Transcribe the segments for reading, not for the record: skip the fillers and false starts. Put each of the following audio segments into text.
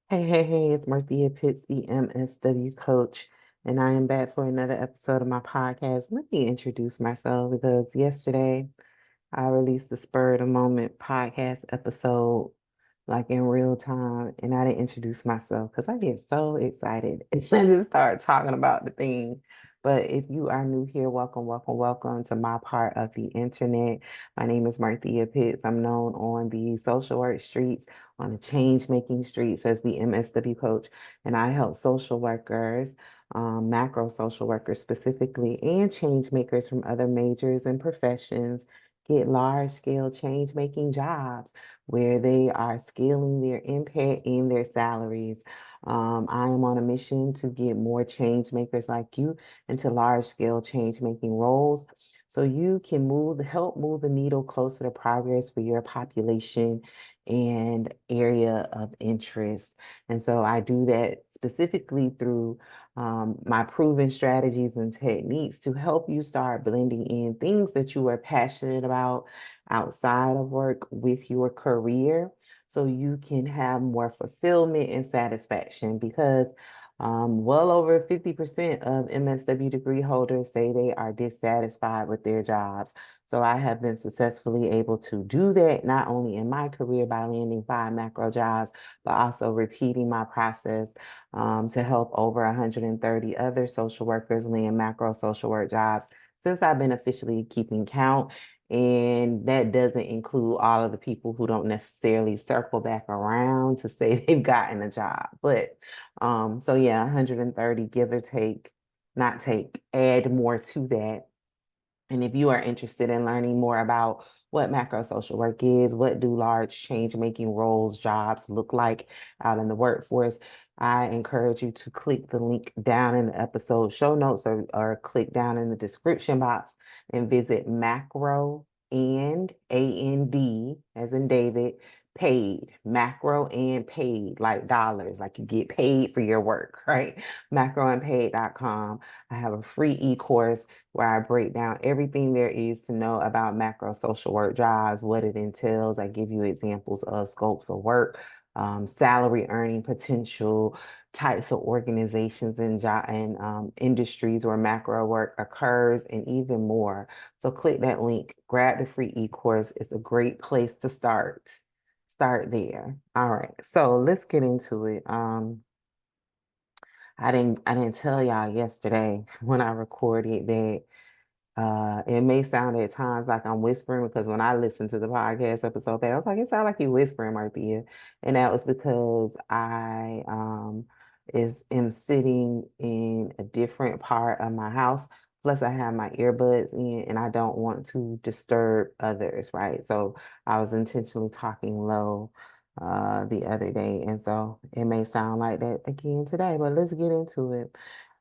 Hey, it's Marthea Pitts, the MSW coach, and I am back for another episode of my podcast. Let me introduce myself because yesterday I released the Spur of the Moment podcast episode like in real time, and I didn't introduce myself because I get so excited and then just start talking about the thing. But if you are new here, welcome to my part of the internet. My name is Marthea Pitts. I'm known on the social work streets, on the change making streets as the MSW coach, and I help social workers, macro social workers specifically, and change makers from other majors and professions get large scale change making jobs where they are scaling their impact and their salaries. I am on a mission to get more change makers like you into large scale change making roles so you can help move the needle closer to progress for your population and area of interest. And so I do that specifically through my proven strategies and techniques to help you start blending in things that you are passionate about outside of work with your career so you can have more fulfillment and satisfaction because well over 50% of MSW degree holders say they are dissatisfied with their jobs. So I have been successfully able to do that, not only in my career by landing 5 macro jobs, but also repeating my process to help over 130 other social workers land macro social work jobs since I've been officially keeping count. And that doesn't include all of the people who don't necessarily circle back around to say they've gotten a job. But so yeah, 130 give or take, not take, add more to that. And if you are interested in learning more about what macro social work is, what do large change making roles, jobs look like out in the workforce, I encourage you to click the link down in the episode show notes or click down in the description box and visit macro and AND as in David paid, macro and paid, like dollars, like you get paid for your work, right? Macroandpaid.com. I have a free e-course where I break down everything there is to know about macro social work jobs, what it entails. I give you examples of scopes of work, salary earning potential, types of organizations and job and industries where macro work occurs, and even more. So click that link, grab the free e-course. It's a great place to start. Start there. All right. So let's get into it. I didn't tell y'all yesterday when I recorded that it may sound at times like I'm whispering because when I listened to the podcast episode, I was like, it sounded like you whispering, Marthea. And that was because I am sitting in a different part of my house. Plus, I have my earbuds in and I don't want to disturb others, right? So I was intentionally talking low the other day. And so it may sound like that again today, but let's get into it.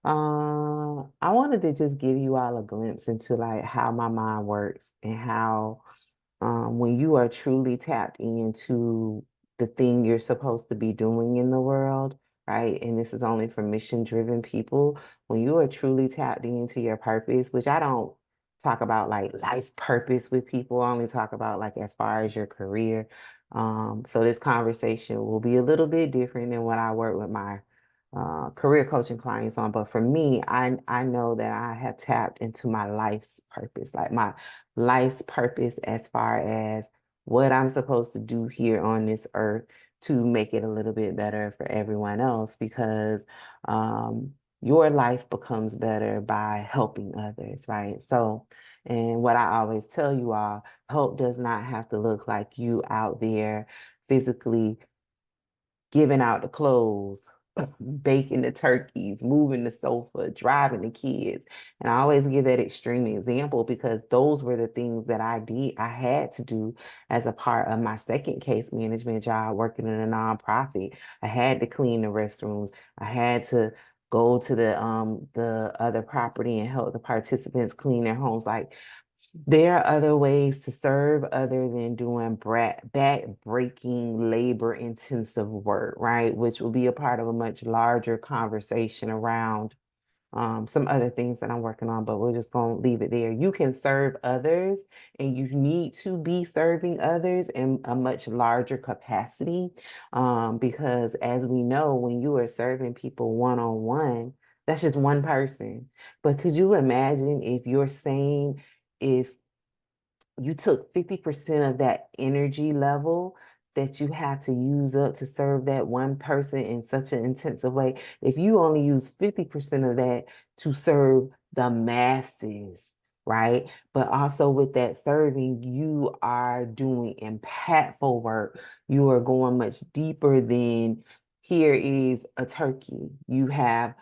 I wanted to just give you all a glimpse into like how my mind works and how when you are truly tapped into the thing you're supposed to be doing in the world, right? And this is only for mission-driven people. When you are truly tapped into your purpose, which I don't talk about like life purpose with people, I only talk about like as far as your career. So this conversation will be a little bit different than what I work with my career coaching clients on. But for me, I know that I have tapped into my life's purpose, like my life's purpose as far as what I'm supposed to do here on this earth to make it a little bit better for everyone else because your life becomes better by helping others, right? So, and what I always tell you all, help does not have to look like you out there physically giving out the clothes, baking the turkeys, moving the sofa, driving the kids. And I always give that extreme example because those were the things that I had to do as a part of my second case management job working in a nonprofit. I had to clean the restrooms. I had to go to the other property and help the participants clean their homes. Like there are other ways to serve other than doing back-breaking, labor-intensive work, right? Which will be a part of a much larger conversation around some other things that I'm working on, but we're just going to leave it there. You can serve others, and you need to be serving others in a much larger capacity, because as we know, when you are serving people one-on-one, that's just one person. But could you imagine if you're saying, if you took 50% of that energy level that you have to use up to serve that one person in such an intensive way, if you only use 50% of that to serve the masses, right? But also with that serving, you are doing impactful work. You are going much deeper than here is a turkey. You have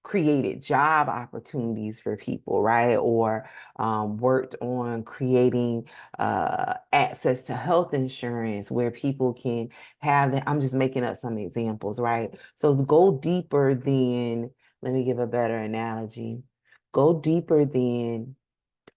created job opportunities for people, right? Or worked on creating access to health insurance where people can have that. I'm just making up some examples, right? So go deeper than, let me give a better analogy. Go deeper than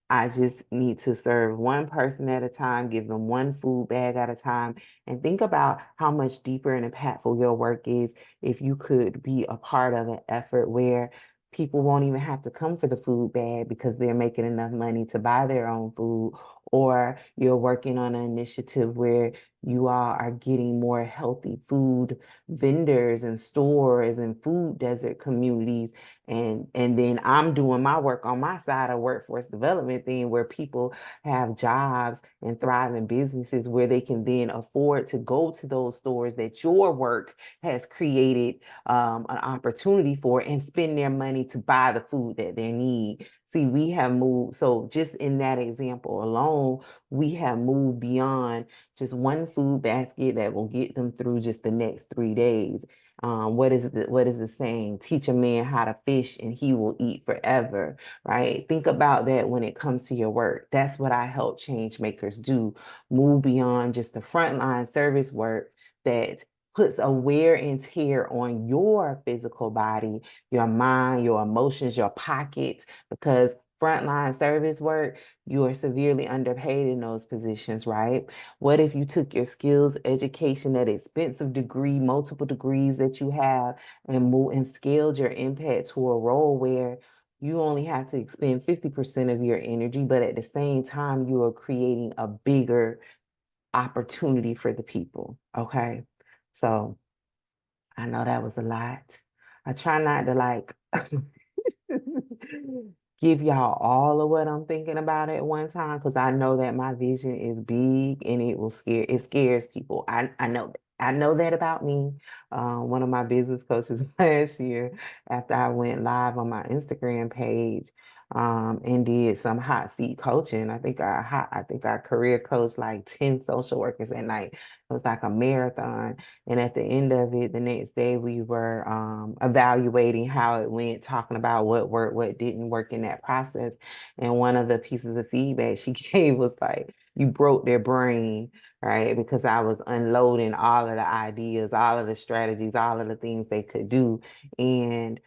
I just need to serve one person at a time, give them one food bag at a time, and think about how much deeper and impactful your work is if you could be a part of an effort where people won't even have to come for the food bag because they're making enough money to buy their own food, or you're working on an initiative where you all are getting more healthy food vendors and stores and food desert communities, and then I'm doing my work on my side of workforce development thing where people have jobs and thriving businesses where they can then afford to go to those stores that your work has created an opportunity for, and spend their money to buy the food that they need. See, we have moved, so just in that example alone, we have moved beyond just one food basket that will get them through just the next 3 days. What is the saying? Teach a man how to fish and he will eat forever, right? Think about that when it comes to your work. That's what I help change makers do. Move beyond just the frontline service work that puts a wear and tear on your physical body, your mind, your emotions, your pockets, because frontline service work, you are severely underpaid in those positions, right? What if you took your skills, education, that expensive degree, multiple degrees that you have, and scaled your impact to a role where you only have to expend 50% of your energy, but at the same time, you are creating a bigger opportunity for the people. Okay. So I know that was a lot. I try not to like give y'all all of what I'm thinking about at one time, because I know that my vision is big and it scares people. I know that about me. One of my business coaches last year, after I went live on my Instagram page, and did some hot seat coaching. I think I career coached like 10 social workers at night. It was like a marathon. And at the end of it, the next day, we were evaluating how it went, talking about what worked, what didn't work in that process. And one of the pieces of feedback she gave was like, you broke their brain, right? Because I was unloading all of the ideas, all of the strategies, all of the things they could do. And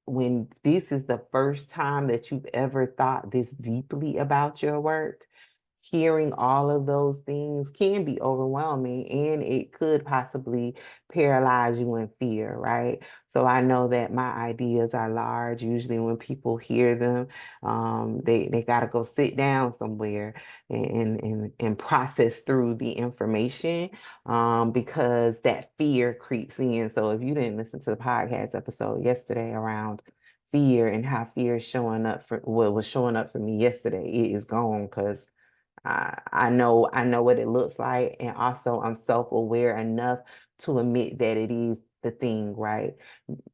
when this is the first time that you've ever thought this deeply about your work, hearing all of those things can be overwhelming, and it could possibly paralyze you in fear, right? So I know that my ideas are large. Usually when people hear them, they got to go sit down somewhere and process through the information, because that fear creeps in. So if you didn't listen to the podcast episode yesterday around fear and how fear is showing up for what was showing up for me yesterday, it is gone, because I know what it looks like, and also I'm self-aware enough to admit that it is the thing, right?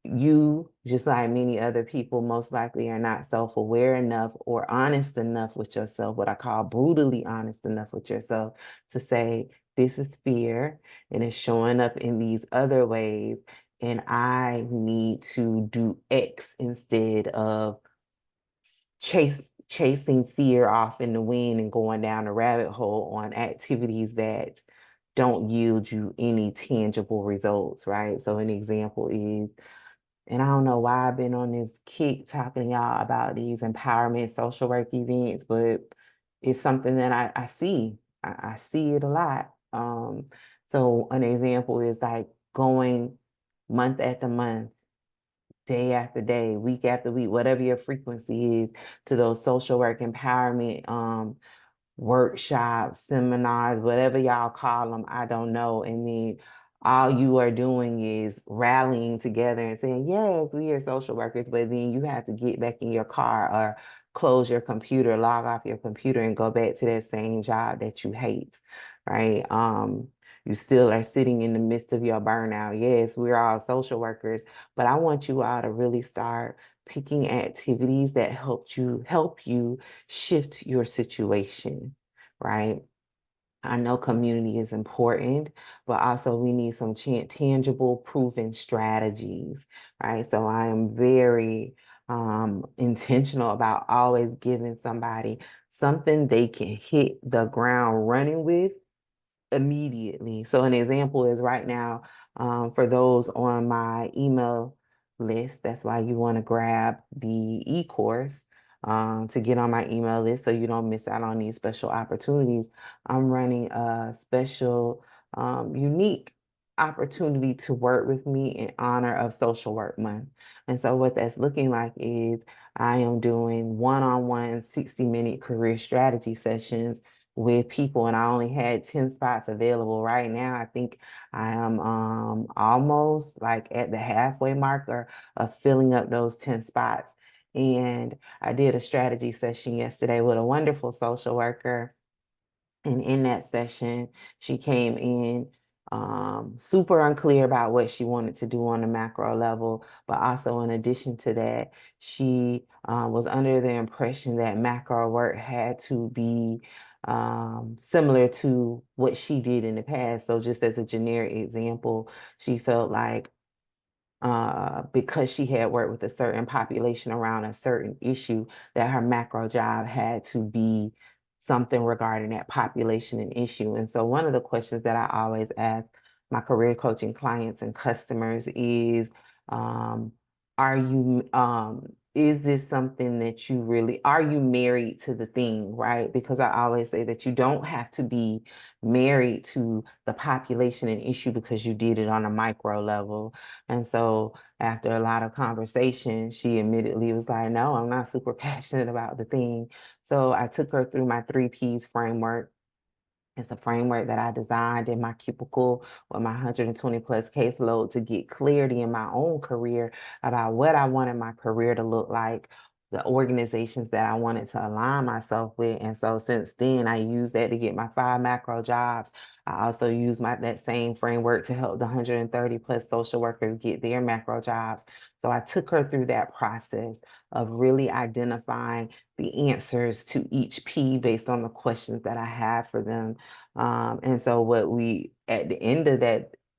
You, just like many other people, most likely are not self-aware enough or honest enough with yourself, what I call brutally honest enough with yourself, to say, this is fear and it's showing up in these other ways, and I need to do X instead of chasing fear off in the wind and going down a rabbit hole on activities that don't yield you any tangible results, right? So an example is, and I don't know why I've been on this kick talking to y'all about these empowerment social work events, but it's something that I see. I see it a lot. So an example is like going month after month, day after day, week after week, whatever your frequency is, to those social work empowerment workshops, seminars, whatever y'all call them, I don't know. And then all you are doing is rallying together and saying, yes, we are social workers, but then you have to get back in your car or close your computer, log off your computer and go back to that same job that you hate, right? You still are sitting in the midst of your burnout. Yes, we're all social workers, but I want you all to really start picking activities that help you shift your situation, right? I know community is important, but also we need some tangible, proven strategies, right? So I am very intentional about always giving somebody something they can hit the ground running with immediately. So an example is right now, for those on my email list, that's why you want to grab the e-course to get on my email list so you don't miss out on these special opportunities. I'm running a special, unique opportunity to work with me in honor of Social Work Month. And so what that's looking like is I am doing one-on-one 60-minute career strategy sessions with people, and I only had 10 spots available right now. I think I am almost like at the halfway marker of filling up those 10 spots. And I did a strategy session yesterday with a wonderful social worker. And in that session, she came in super unclear about what she wanted to do on the macro level. But also, in addition to that, she was under the impression that macro work had to be similar to what she did in the past. So, just as a generic example, she felt like because she had worked with a certain population around a certain issue, that her macro job had to be something regarding that population and issue. And so one of the questions that I always ask my career coaching clients and customers is, um, is this something that you really, are you married to the thing, right? Because I always say that you don't have to be married to the population and issue because you did it on a micro level. And so after a lot of conversation, she admittedly was like, no, I'm not super passionate about the thing. So I took her through my 3 Ps framework. It's a framework that I designed in my cubicle with my 120 plus caseload to get clarity in my own career about what I wanted my career to look like, the organizations that I wanted to align myself with. And so since then, I used that to get my 5 macro jobs. I also use that same framework to help the 130 plus social workers get their macro jobs. So I took her through that process of really identifying the answers to each P based on the questions that I have for them. And so at the end of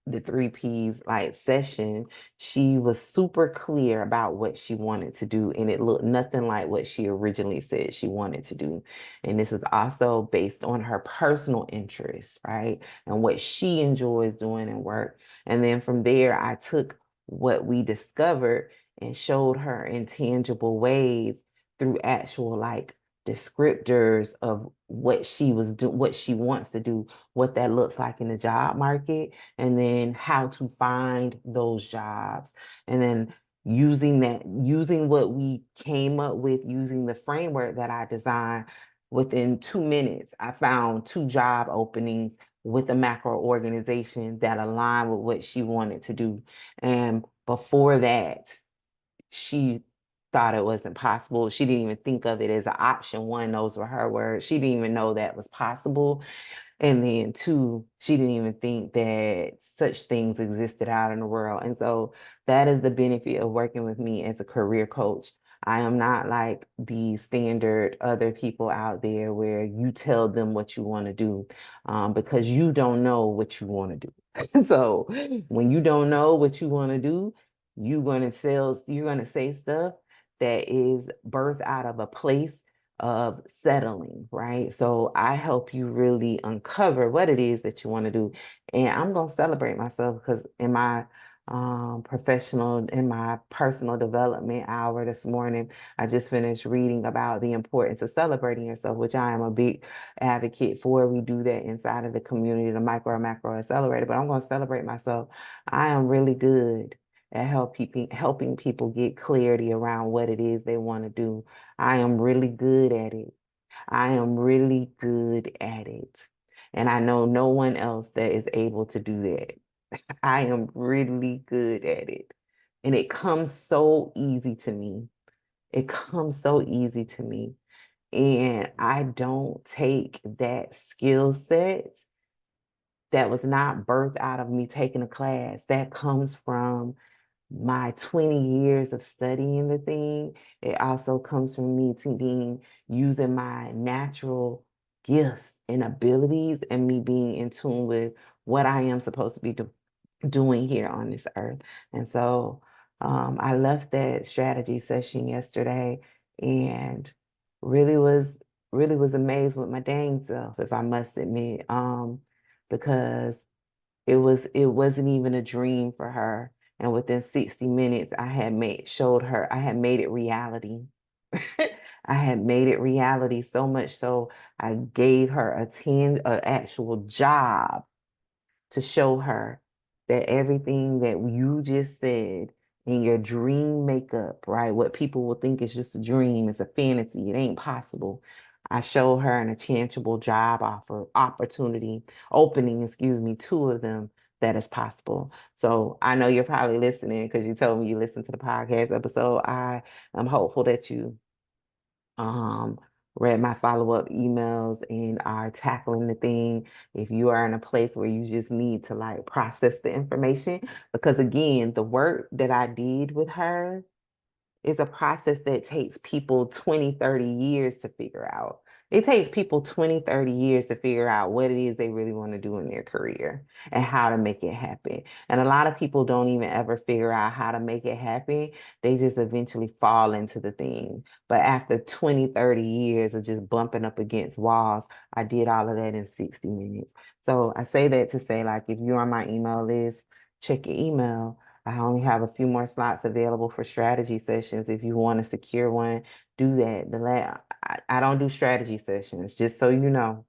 the 3 Ps like session, she was super clear about what she wanted to do, and it looked nothing like what she originally said she wanted to do. And this is also based on her personal interests, right? And what she enjoys doing in work. And then from there, I took what we discovered and showed her in tangible ways through actual like descriptors of what she was doing, what she wants to do, what that looks like in the job market, and then how to find those jobs. And then using what we came up with, using the framework that I designed, within 2 minutes, I found 2 job openings with a macro organization that aligned with what she wanted to do. And before that, she thought it wasn't possible. She didn't even think of it as an option. One, those were her words. She didn't even know that was possible. And then 2, she didn't even think that such things existed out in the world. And so that is the benefit of working with me as a career coach. I am not like the standard other people out there where you tell them what you want to do, because you don't know what you want to do. So when you don't know what you want to do, you're going to say stuff that is birthed out of a place of settling, right? So I help you really uncover what it is that you want to do. And I'm going to celebrate myself because in my in my personal development hour this morning, I just finished reading about the importance of celebrating yourself, which I am a big advocate for. We do that inside of the community, the micro and macro accelerator, but I'm going to celebrate myself. I am really good at helping people get clarity around what it is they want to do. I am really good at it. I am really good at it. And I know no one else that is able to do that. I am really good at it. And it comes so easy to me. It comes so easy to me. And I don't take that skill set that was not birthed out of me taking a class. That comes from my 20 years of studying the thing. It also comes from me to being using my natural gifts and abilities and me being in tune with what I am supposed to be doing here on this earth. And so I left that strategy session yesterday and really was really was amazed with my dang self, if I must admit, because it wasn't even a dream for her. And within 60 minutes, I had made it reality. I had made it reality so much so I gave her a actual job to show her that everything that you just said in your dream makeup, right? What people will think is just a dream, it's a fantasy, it ain't possible. I showed her an tangible job opportunity, opening, excuse me, two of them that is possible. So I know you're probably listening because you told me you listened to the podcast episode. I am hopeful that you um, read my follow-up emails and are tackling the thing. If you are in a place where you just need to like process the information, because again, the work that I did with her is a process that takes people 20, 30 years to figure out. It takes people 20, 30 years to figure out what it is they really want to do in their career and how to make it happen. And a lot of people don't even ever figure out how to make it happen. They just eventually fall into the thing. But after 20, 30 years of just bumping up against walls, I did all of that in 60 minutes. So I say that to say, like, if you're on my email list, check your email. I only have a few more slots available for strategy sessions. If you want to secure one, do that. I don't do strategy sessions, just so you know.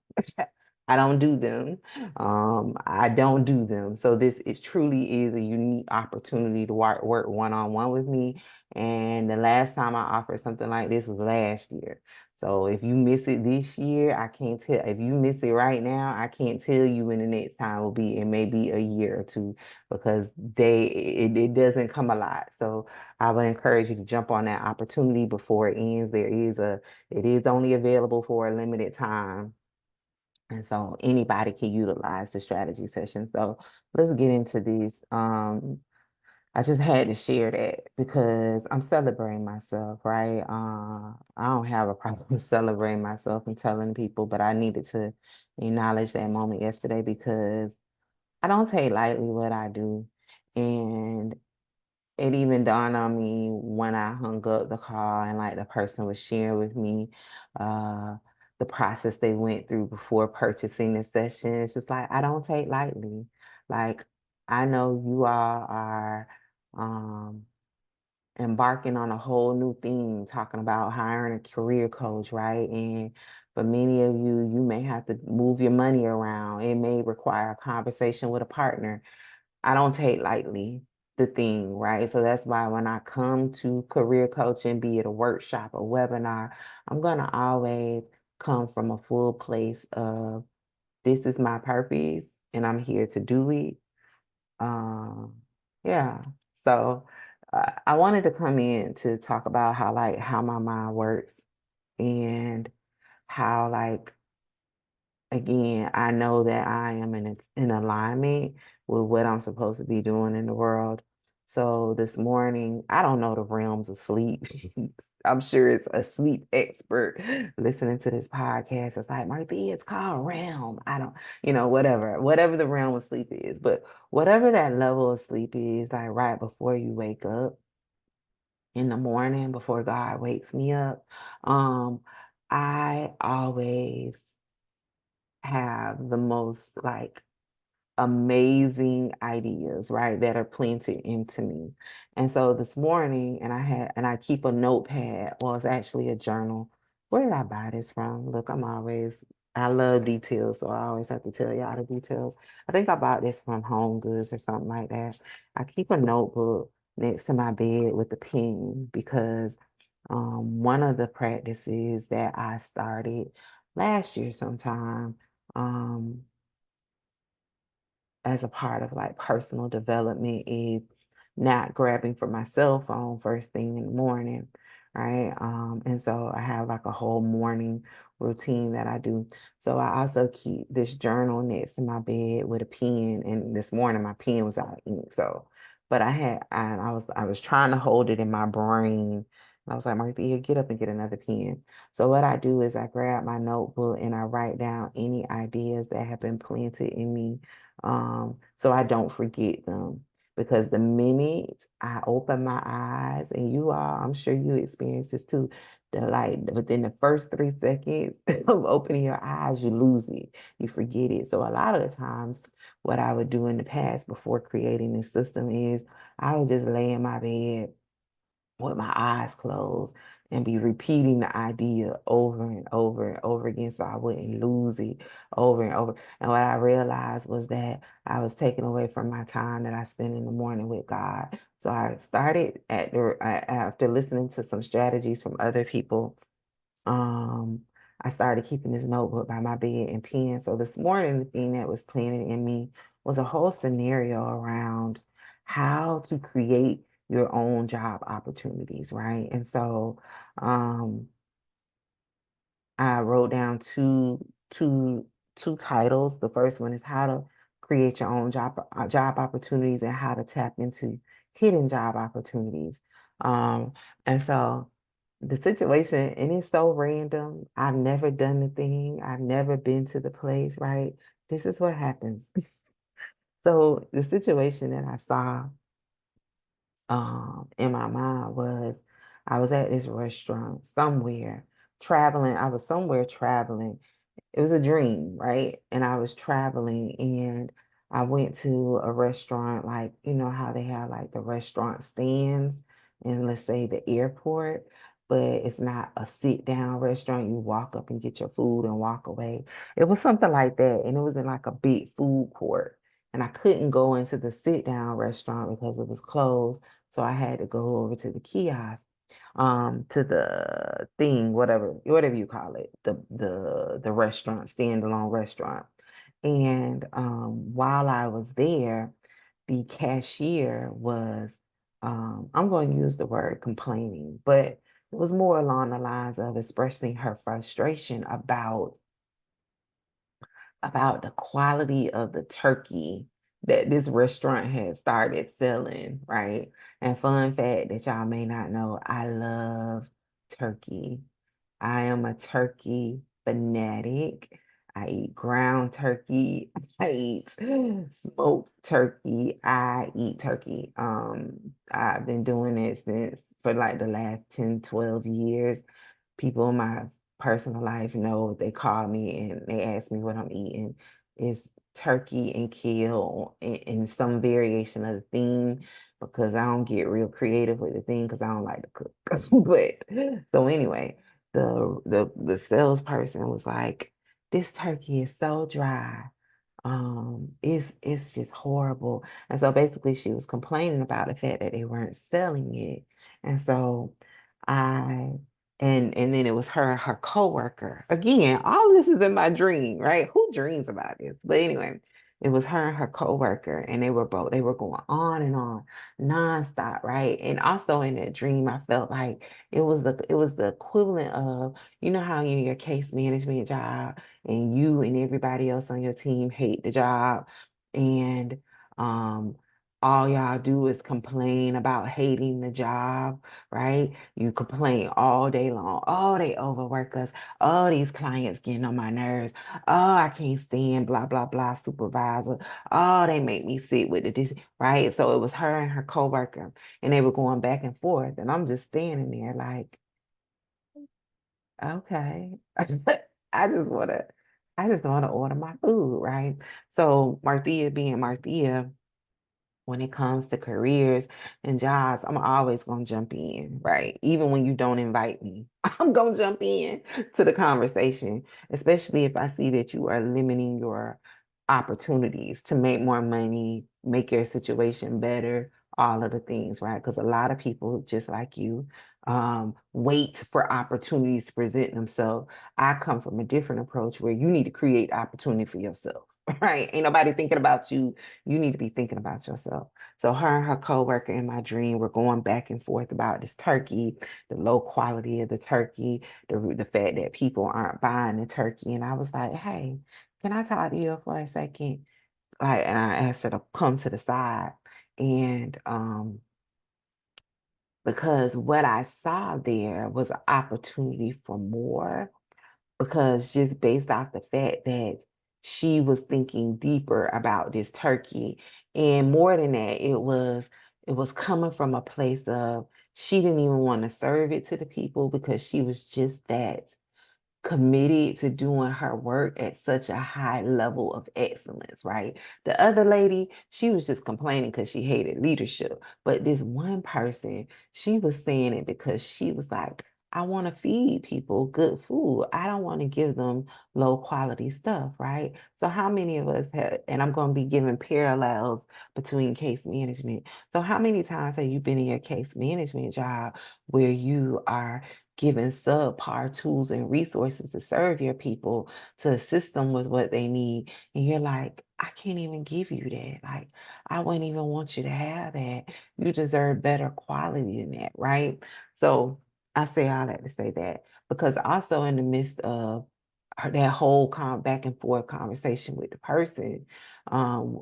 I don't do them. I don't do them. So this is truly is a unique opportunity to work one-on-one with me. And the last time I offered something like this was last year. So if you miss it this year, I can't tell. If you miss it right now, I can't tell you when the next time will be. It may be a year or two because it doesn't come a lot. So I would encourage you to jump on that opportunity before it ends. It is only available for a limited time. And so anybody can utilize the strategy session. So let's get into these. I just had to share that because I'm celebrating myself, right? I don't have a problem celebrating myself and telling people, but I needed to acknowledge that moment yesterday because I don't take lightly what I do. And it even dawned on me when I hung up the call and like the person was sharing with me uh the process they went through before purchasing the session. It's just like I don't take lightly. Like I know you all are um embarking on a whole new thing, talking about hiring a career coach, right? And for many of you, you may have to move your money around. It may require a conversation with a partner. I don't take lightly the thing, right? So that's why when I come to career coaching, be it a workshop, a webinar, I'm gonna always come from a full place of this is my purpose and I'm here to do it. Um, yeah. So I wanted to come in to talk about how my mind works and how again, I know that I am in alignment with what I'm supposed to be doing in the world. So this morning, I don't know the realms of sleep. I'm sure it's a sleep expert listening to this podcast. It's like, Marthea, it's called realm. I don't, whatever the realm of sleep is. But whatever that level of sleep is, like right before you wake up in the morning, before God wakes me up, I always have the most like amazing ideas, right, that are planted into me. And so this morning, and I keep a notepad, well, it's actually a journal. Where did I buy this from? Look, I love details, so I always have to tell y'all the details. I think I bought this from Home Goods or something like that. I keep a notebook next to my bed with a pen because one of the practices that I started last year sometime, um, as a part of like personal development is not grabbing for my cell phone first thing in the morning, right? And so I have like a whole morning routine that I do. So I also keep this journal next to my bed with a pen. And this morning my pen was out of ink. So, but I was trying to hold it in my brain. I was like, Marthea, get up and get another pen. So what I do is I grab my notebook and I write down any ideas that have been planted in me, so I don't forget them. Because the minute I open my eyes, and you all, I'm sure you experience this too, the like within the first 3 seconds of opening your eyes, you lose it, you forget it. So a lot of the times, what I would do in the past before creating this system is I would just lay in my bed with my eyes closed and be repeating the idea over and over and over again so I wouldn't lose it over and over. And what I realized was that I was taking away from my time that I spend in the morning with God. So I started after listening to some strategies from other people. um, I started keeping this notebook by my bed and pen. So this morning, the thing that was planted in me was a whole scenario around how to create your own job opportunities, right? And so um, I wrote down two titles. The first one is how to create your own job opportunities and how to tap into hidden job opportunities. Um, and so the situation, and it's so random. I've never done the thing. I've never been to the place, right? This is what happens. So the situation that I saw in my mind was I was at this restaurant somewhere traveling. I was somewhere traveling. It was a dream, right? And I was traveling and I went to a restaurant, like, you know how they have like the restaurant stands in, let's say, the airport, but it's not a sit down restaurant. You walk up and get your food and walk away. It was something like that. And it was in like a big food court. And I couldn't go into the sit down restaurant because it was closed. So I had to go over to the kiosk, to the thing, whatever you call it, the restaurant, standalone restaurant. And while I was there, the cashier was, I'm going to use the word complaining, but it was more along the lines of expressing her frustration about the quality of the turkey that this restaurant had started selling, right? And fun fact that y'all may not know, I love turkey. I am a turkey fanatic. I eat ground turkey. I eat smoked turkey. I eat turkey. I've been doing it since for like the last 10, 12 years. People in my personal life know they call me and they ask me what I'm eating. It's turkey and kale and some variation of the theme because I don't get real creative with the thing because I don't like to cook. But so anyway, the salesperson was like, "This turkey is so dry. It's just horrible." And so basically she was complaining about the fact that they weren't selling it. And so I and then it was her and her coworker. Again, all of this is in my dream, right? Who dreams about this? But anyway, it was her and her coworker, and they were going on and on nonstop, right? And also in that dream, I felt like it was the equivalent of, you know how in your case management job and you and everybody else on your team hate the job, and um all y'all do is complain about hating the job, right? You complain all day long. Oh, they overwork us. Oh, these clients getting on my nerves. Oh, I can't stand blah, blah, blah supervisor. Oh, they make me sit with this, right? So it was her and her coworker, and they were going back and forth. And I'm just standing there like, okay. I just wanna, I just wanna order my food, right? So Marthea being Marthea, when it comes to careers and jobs, I'm always going to jump in, right? Even when you don't invite me, I'm going to jump in to the conversation, especially if I see that you are limiting your opportunities to make more money, make your situation better, all of the things, right? Because a lot of people, just like you, wait for opportunities to present themselves. I come from a different approach where you need to create opportunity for yourself, right? Ain't nobody thinking about you. You need to be thinking about yourself. So her and her coworker in my dream were going back and forth about this turkey, the low quality of the turkey, the fact that people aren't buying the turkey. And I was like, hey, can I talk to you for a second? Like, and I asked her to come to the side. And because what I saw there was an opportunity for more, because just based off the fact that she was thinking deeper about this turkey. And more than that, it was coming from a place of she didn't even want to serve it to the people because she was just that committed to doing her work at such a high level of excellence, right? The other lady, she was just complaining because she hated leadership. But this one person, she was saying it because she was like, I want to feed people good food. I don't want to give them low quality stuff, right? So how many of us have, and I'm going to be giving parallels between case management. So how many times have you been in your case management job where you are given subpar tools and resources to serve your people, to assist them with what they need? And you're like, I can't even give you that. Like, I wouldn't even want you to have that. You deserve better quality than that, right? So I say all that to say that because also in the midst of that whole back and forth conversation with the person,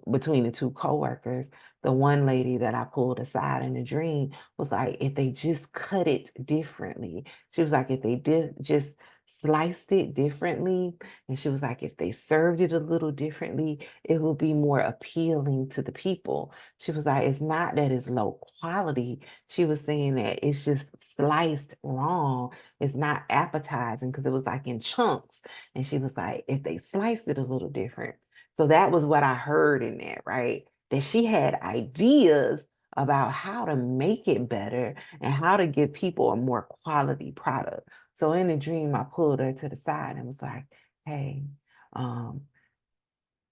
between the two coworkers, the one lady that I pulled aside in the dream was like, if they just cut it differently, she was like, if they did just sliced it differently, and she was like, if they served it a little differently, it will be more appealing to the people. She was like, it's not that it's low quality. She was saying that it's just sliced wrong. It's not appetizing because it was like in chunks. And she was like, if they sliced it a little different. So that was what I heard in that, right? That she had ideas about how to make it better and how to give people a more quality product. So in the dream, I pulled her to the side and was like, hey, um,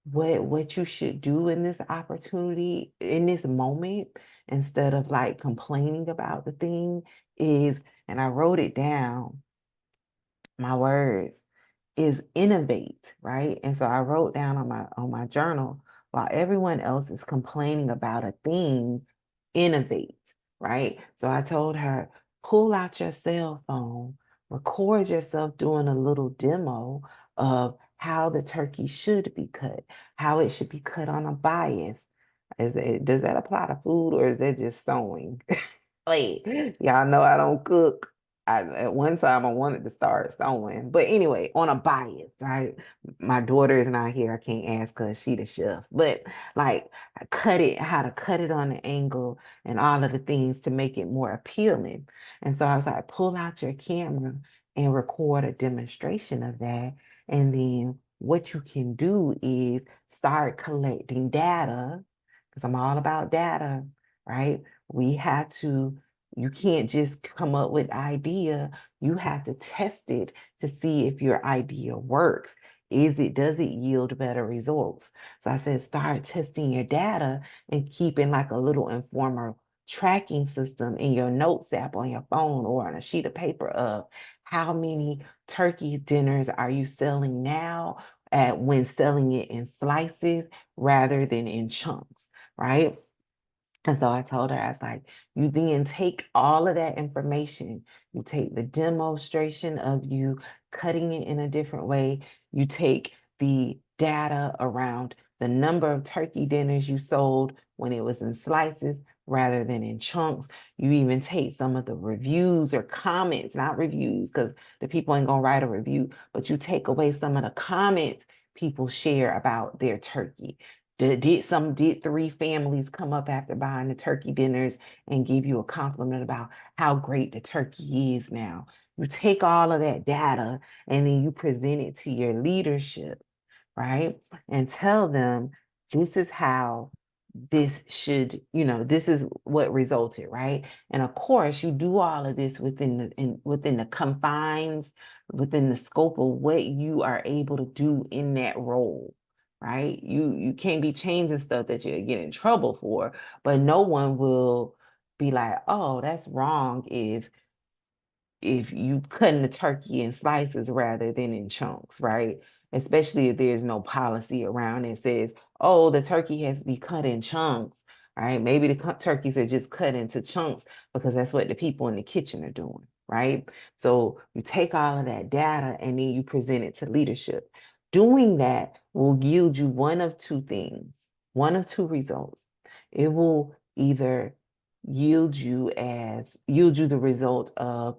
what you should do in this opportunity, in this moment, instead of like complaining about the thing is, and I wrote it down, my words, is innovate, right? And so I wrote down on my journal, while everyone else is complaining about a thing, innovate, right? So I told her, pull out your cell phone, record yourself doing a little demo of how the turkey should be cut, how it should be cut on a bias. Does that apply to food or is that just sewing? Wait, y'all know I don't cook. At one time I wanted to start sewing, but anyway, on a bias, right? My daughter is not here. I can't ask her; she the chef. But like, how to cut it on the angle, and all of the things to make it more appealing. And so I was like, pull out your camera and record a demonstration of that, and then what you can do is start collecting data, because I'm all about data, right? We have to, you can't just come up with idea. You have to test it to see if your idea works. Does it yield better results? So I said, start testing your data and keeping like a little informal tracking system in your notes app on your phone or on a sheet of paper of how many turkey dinners are you selling now at when selling it in slices rather than in chunks, right? And so I told her, I was like, you then take all of that information, you take the demonstration of you cutting it in a different way, you take the data around the number of turkey dinners you sold when it was in slices rather than in chunks. You even take some of the reviews or comments, not reviews, because the people ain't gonna write a review, but you take away some of the comments people share about their turkey. Did three families come up after buying the turkey dinners and give you a compliment about how great the turkey is now? You take all of that data and then you present it to your leadership, right? And tell them this is how this should, this is what resulted, right? And of course, you do all of this within the confines, within the scope of what you are able to do in that role, right? You can't be changing stuff that you're getting in trouble for, but no one will be like, oh, that's wrong if you cutting the turkey in slices rather than in chunks, right? Especially if there's no policy around that says, oh, the turkey has to be cut in chunks, right? Maybe the turkeys are just cut into chunks because that's what the people in the kitchen are doing, right? So you take all of that data and then you present it to leadership. Doing that will yield you one of two things, one of two results. It will either yield you the result of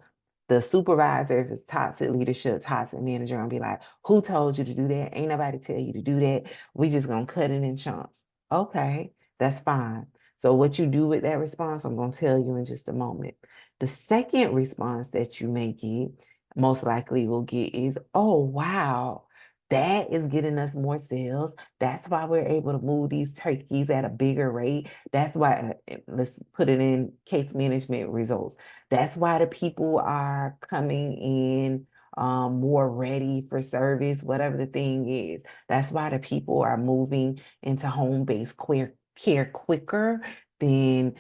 the supervisor, if it's toxic leadership, toxic manager, gonna be like, who told you to do that? Ain't nobody tell you to do that. We just gonna cut it in chunks. Okay, that's fine. So what you do with that response, I'm gonna tell you in just a moment. The second response that you may get, most likely will get is, oh wow, that is getting us more sales. That's why we're able to move these turkeys at a bigger rate. That's why, let's put it in case management results. That's why the people are coming in more ready for service, whatever the thing is. That's why the people are moving into home-based care quicker than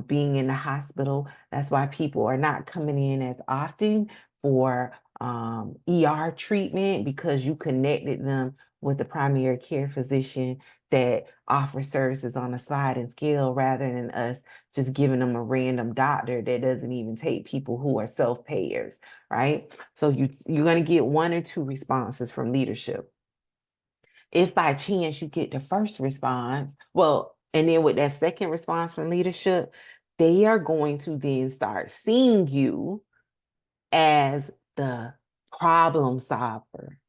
being in the hospital. That's why people are not coming in as often for ER treatment because you connected them with the primary care physician that offers services on a sliding scale rather than us just giving them a random doctor that doesn't even take people who are self-payers, right? So you're going to get one or two responses from leadership. If by chance you get the first response, well, and then with that second response from leadership, they are going to then start seeing you as the problem solver,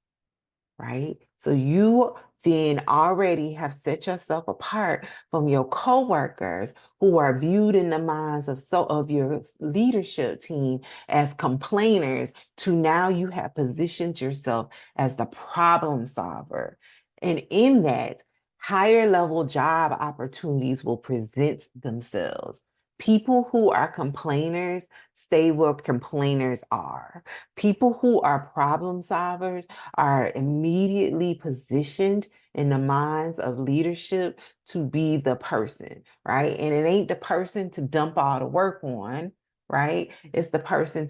right? So you then already have set yourself apart from your coworkers who are viewed in the minds of your leadership team as complainers to now you have positioned yourself as the problem solver. And in that, higher level job opportunities will present themselves. People who are complainers stay where complainers are. People who are problem solvers are immediately positioned in the minds of leadership to be the person, right? And it ain't the person to dump all the work on, right? It's the person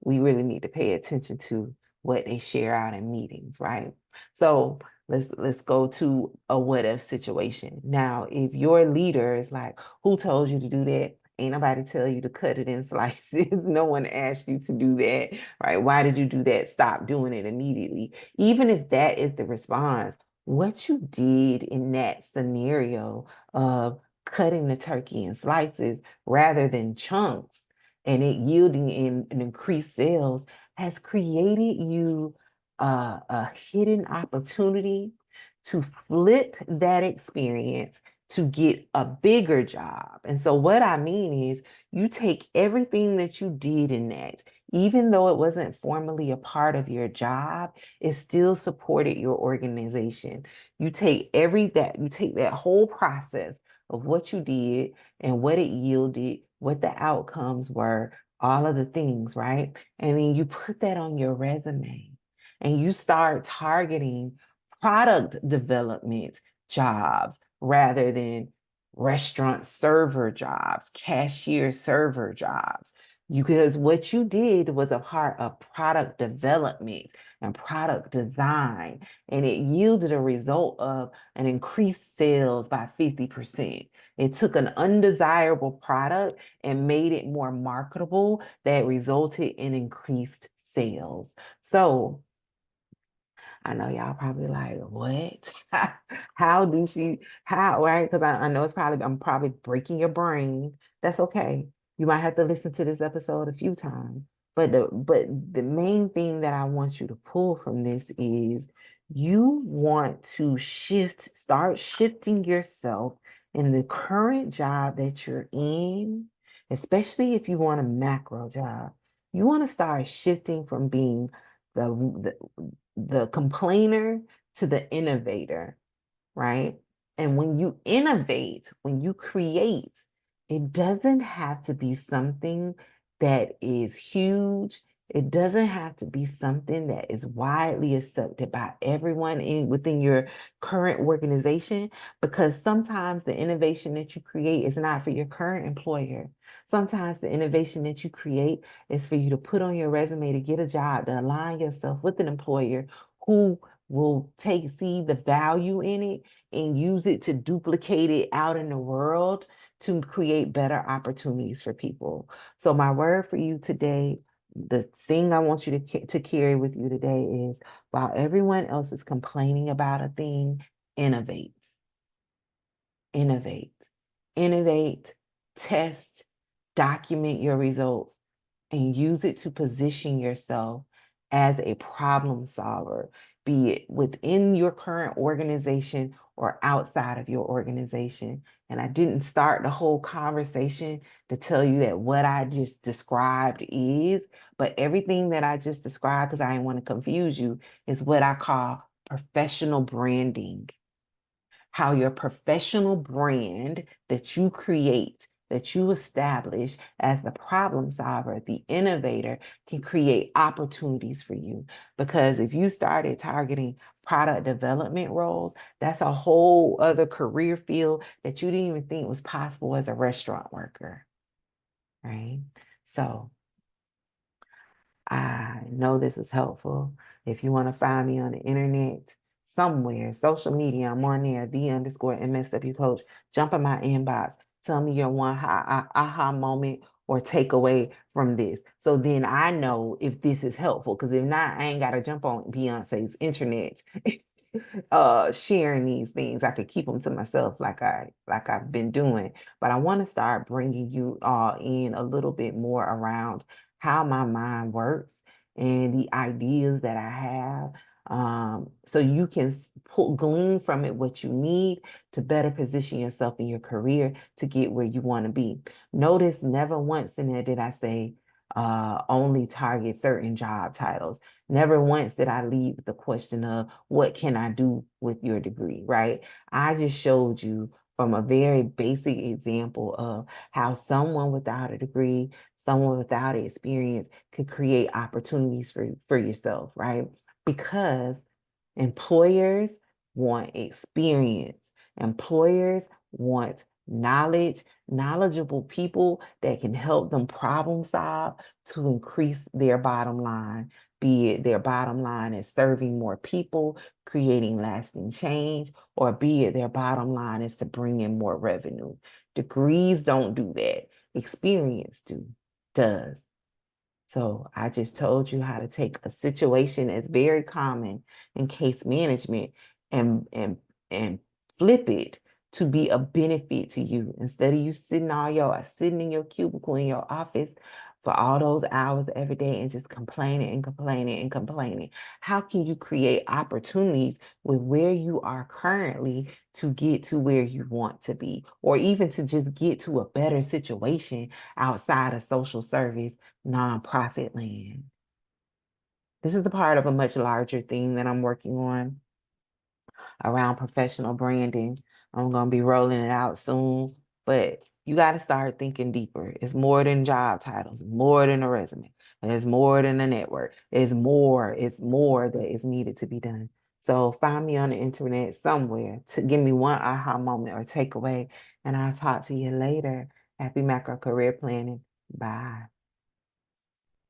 we really need to pay attention to what they share out in meetings, right? So let's go to a what if situation. Now, if your leader is like, who told you to do that? Ain't nobody tell you to cut it in slices. No one asked you to do that, right? Why did you do that? Stop doing it immediately. Even if that is the response, what you did in that scenario of cutting the turkey in slices rather than chunks and it yielding in an increased sales has created you a hidden opportunity to flip that experience to get a bigger job. And so what I mean is you take everything that you did in that, even though it wasn't formally a part of your job, it still supported your organization. You take that whole process of what you did and what it yielded, what the outcomes were, all of the things, right? And then you put that on your resume and you start targeting product development jobs rather than restaurant server jobs, cashier server jobs. Because what you did was a part of product development and product design, and it yielded a result of an increased sales by 50%. It took an undesirable product and made it more marketable that resulted in increased sales. So I know y'all probably like, what? How, right? Because I know I'm probably breaking your brain. That's okay. You might have to listen to this episode a few times. But the main thing that I want you to pull from this is you want to start shifting yourself in the current job that you're in, especially if you want a macro job. You want to start shifting from being the complainer to the innovator, right? And when you innovate, when you create, it doesn't have to be something that is huge. It doesn't have to be something that is widely accepted by everyone within your current organization, because sometimes the innovation that you create is not for your current employer. Sometimes the innovation that you create is for you to put on your resume to get a job, to align yourself with an employer who will see the value in it and use it to duplicate it out in the world to create better opportunities for people. So my word for you today, the thing I want you to carry with you today is, while everyone else is complaining about a thing, innovate, innovate, innovate, test, document your results, and use it to position yourself as a problem solver, be it within your current organization or outside of your organization. And I didn't start the whole conversation to tell you that what I just described is, but everything that I just described, because I didn't want to confuse you, is what I call professional branding. How your professional brand that you create, that you establish as the problem solver, the innovator, can create opportunities for you. Because if you started targeting product development roles, that's a whole other career field that you didn't even think was possible as a restaurant worker, right? So I know this is helpful. If you want to find me on the internet, somewhere, social media, I'm on there, _MSW coach. Jump in my inbox. Tell me your one aha moment or takeaway from this. So then I know if this is helpful. Because if not, I ain't got to jump on Beyonce's internet sharing these things. I could keep them to myself like I've been doing. But I want to start bringing you all in a little bit more around how my mind works and the ideas that I have, so you can glean from it what you need to better position yourself in your career to get where you want to be. Notice never once in there did I say only target certain job titles. Never once did I leave the question of what can I do with your degree, right? I just showed you from a very basic example of how someone without a degree, someone without experience could create opportunities for yourself, right? Because employers want experience. Employers want knowledge, knowledgeable people that can help them problem solve to increase their bottom line, be it their bottom line is serving more people, creating lasting change, or be it their bottom line is to bring in more revenue. Degrees don't do that. Experience does. So I just told you how to take a situation that's very common in case management and flip it to be a benefit to you. Instead of you sitting in your cubicle in your office for all those hours every day and just complaining and complaining and complaining. How can you create opportunities with where you are currently to get to where you want to be, or even to just get to a better situation outside of social service, nonprofit land? This is the part of a much larger thing that I'm working on around professional branding. I'm going to be rolling it out soon, but you got to start thinking deeper. It's more than job titles, it's more than a resume, it's more than a network. It's more that is needed to be done. So find me on the internet somewhere to give me one aha moment or takeaway, and I'll talk to you later. Happy macro career planning. Bye.